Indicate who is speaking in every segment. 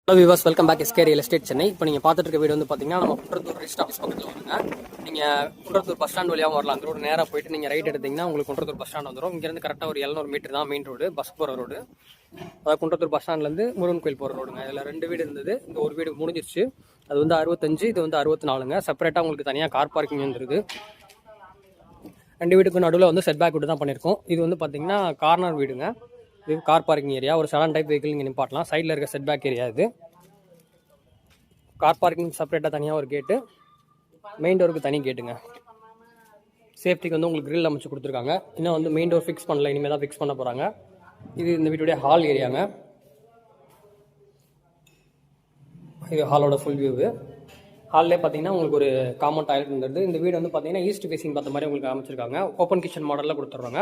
Speaker 1: Hello viewers, welcome back SK real estate Chennai. இப்போ நீங்கள் பார்த்துட்டு இருக்க வீடு வந்து பார்த்தீங்கன்னா நம்ம குன்றத்தூர் ரெஜிஸ்டர் ஆஃபீஸ் பக்கத்தில் வருங்க. நீங்கள் குன்றத்தூர் பஸ் ஸ்டாண்ட் வழியாக வரலாம். அந்த ரோடு நேராக போயிட்டு நீங்கள் ரைட் எடுத்தீங்கன்னா உங்களுக்கு குன்றத்தூர் பஸ் ஸ்டாண்ட் வந்துடும். இங்கேருந்து கரெக்டாக ஒரு 700 மீட்டர் தான் மெயின் ரோடு, பஸ் போகிற ரோடு. அதாவது குன்றத்தூர் பஸ் ஸ்டாண்ட்லேருந்து முருகன் கோயில் போகிற ரோடுங்க. இதில் 2 வீடு இருந்தது. இந்த ஒரு வீடு முடிஞ்சிருச்சு. அது வந்து 65, இது வந்து 64ங்க. செப்பரேட்டாக உங்களுக்கு தனியாக கார் பார்க்கிங் வந்துருக்கு. 2 வீட்டுக்கு நடுவில் வந்து செட் பேக் விட்டு தான் பண்ணியிருக்கோம். இது வந்து பார்த்தீங்கன்னா கார்னர் வீடுங்க. இது கார் பார்க்கிங் ஏரியா. ஒரு 7 டைப் வெஹிக்கிள் நீங்கள் நிப்பாட்டலாம். சைடில் இருக்க செட் பேக் ஏரியா இது. கார் பார்க்கிங் செப்பரேட்டாக தனியாக ஒரு கேட்டு, மெயின் டோருக்கு தனி கேட்டுங்க. சேஃப்டிக்கு வந்து உங்களுக்கு கிரில் அமைச்சு கொடுத்துருக்காங்க. இன்னும் வந்து மெயின் டோர் ஃபிக்ஸ் பண்ணல, இனிமேல் தான் ஃபிக்ஸ் பண்ண போகிறாங்க. இது இந்த வீட்டுடைய ஹால் ஏரியாங்க. இது ஹாலோட ஃபுல் வியூவு. ஹால்லே பார்த்தீங்கன்னா உங்களுக்கு ஒரு காமன் டாய்லெட் இருந்தது. இந்த வீடு வந்து பார்த்தீங்கன்னா ஈஸ்ட் ஃபேஸிங் பார்த்த மாதிரி உங்களுக்கு அமைச்சிருக்காங்க. ஓப்பன் கிச்சன் மாடலில் கொடுத்துட்றாங்க.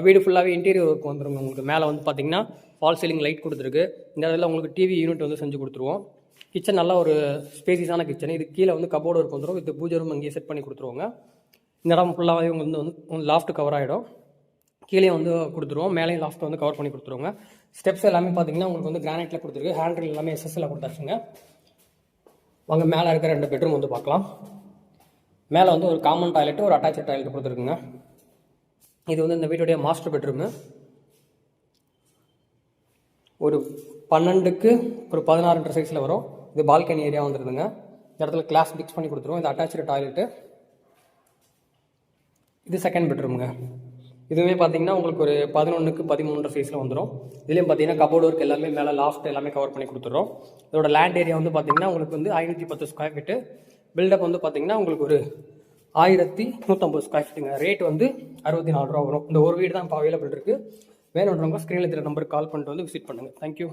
Speaker 1: வீடு ஃபுல்லாகவே இன்டீரியர் ஒர்க் வந்துருங்க. உங்களுக்கு மேலே வந்து பார்த்தீங்கன்னா ஃபால் சீலிங் லைட் கொடுத்துருக்கு. இந்த இடத்துல உங்களுக்கு டிவி யூனிட் வந்து செஞ்சு கொடுத்துருவோம். கிச்சன் நல்லா ஒரு ஸ்பேசியஸான கிச்சன். இது கீழே வந்து கபோர்டு ஒர்க் வந்துடும். இது பூஜை ரூம் அங்கேயே செட் பண்ணி கொடுத்துருவோங்க. இந்த இடம் ஃபுல்லாகவே உங்களுக்கு வந்து லாஃப்ட் கவர் ஆகிடும். கீழே வந்து கொடுத்துருவோம், மேலேயும் லாஃப்ட் வந்து கவர் பண்ணி கொடுத்துருவோங்க. ஸ்டெப்ஸ் எல்லாமே பார்த்தீங்கன்னா உங்களுக்கு வந்து கிரானைட்டில் கொடுத்துருக்கு. ஹேண்ட்ரில் எல்லாமே எஸ்எஸ்எல் கொடுத்தாச்சுங்க. வாங்க மேலே இருக்கிற 2 பெட்ரூம் வந்து பார்க்கலாம். மேலே வந்து ஒரு காமன் டாய்லெட்டு, ஒரு அட்டாச் டாய்லெட் கொடுத்துருக்குங்க. இது வந்து இந்த வீட்டுடைய மாஸ்டர் பெட்ரூமு. ஒரு 12க்கு ஒரு 16 சைஸில் வரும். இது பால்கனி ஏரியா வந்துருதுங்க. இந்த இடத்துல கிளாஸ் ஃபிக்ஸ் பண்ணி கொடுத்துருவோம். இது அட்டாச்சு டாய்லெட்டு. இது செகண்ட் பெட்ரூமுங்க. இதுவுமே பார்த்தீங்கன்னா உங்களுக்கு ஒரு 11க்கு 13 சைஸில் வந்துடும். இதுலேயும் பார்த்தீங்கன்னா கபோர்டு ஒர்க் எல்லாமே மேலே லாஃப்ட் எல்லாமே கவர் பண்ணி கொடுத்துட்றோம். இதோட லேண்ட் ஏரியா வந்து பார்த்தீங்கன்னா உங்களுக்கு வந்து 510 ஸ்கொயர் ஃபீட்டு. பில்டப் வந்து பார்த்தீங்கன்னா உங்களுக்கு ஒரு 1150 ஸ்கொயர் ஃபீட்டுங்க. ரேட் வந்து 64 ரூபா வரும். இந்த ஒரு வீடு தான் இப்போ அவைலபிள் இருக்குது. வேணுன்றவங்க ஸ்க்ரீனில் இருக்கிற நம்பருக்கு கால் பண்ணிட்டு வந்து விசிட் பண்ணுங்கள். தேங்க்யூ.